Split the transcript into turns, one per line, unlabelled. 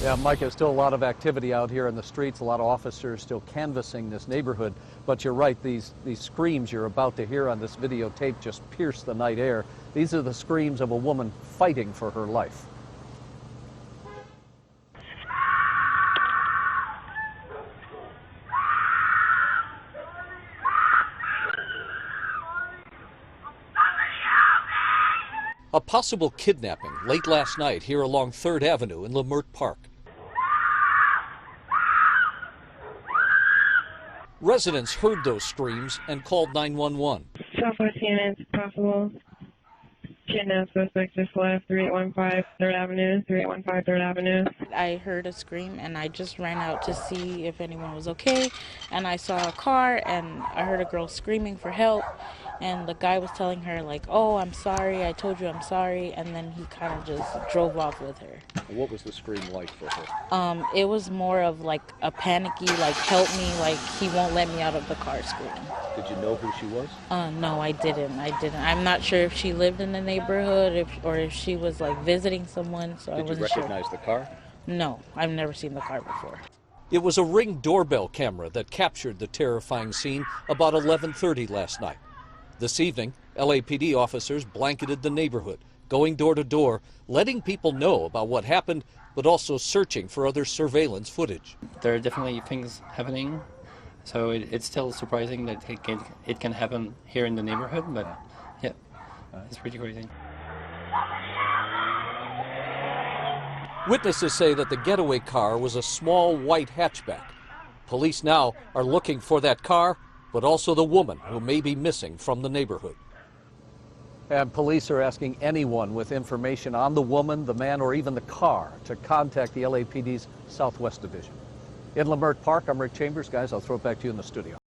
Yeah, Mike, there's still a lot of activity out here in the streets, a lot of officers still canvassing this neighborhood. But you're right, these screams you're about to hear on this videotape just pierce the night air. These are the screams of a woman fighting for her life. A possible kidnapping late last night here along 3rd Avenue in Leimert Park. Residents heard those screams and called 911.
Southwest units, possible. Kidnapped suspect just left 3815 3rd Avenue, 3815 3rd Avenue.
I heard a scream and I just ran out to see if anyone was okay. And I saw a car and I heard a girl screaming for help. And the guy was telling her like, oh, I'm sorry, I told you I'm sorry. And then he kind of just drove off with her.
What was the scream like for her?
It was more of like a panicky, like, help me, like, he won't let me out of the car scream.
Did you know who she was?
No, I didn't. I'm not sure if she lived in the neighborhood or if she was like visiting someone, so I wasn't sure.
Did you recognize the car?
No, I've never seen the car before.
It was a Ring doorbell camera that captured the terrifying scene about 11:30 last night. This evening, LAPD officers blanketed the neighborhood, going door to door, letting people know about what happened, but also searching for other surveillance footage.
There are definitely things happening, so it's still surprising that it can happen here in the neighborhood, but yeah, it's pretty crazy.
Witnesses say that the getaway car was a small white hatchback. Police now are looking for that car, but also the woman who may be missing from the neighborhood. And police are asking anyone with information on the woman, the man, or even the car to contact the LAPD's Southwest Division. In Leimert Park, I'm Rick Chambers. Guys, I'll throw it back to you in the studio.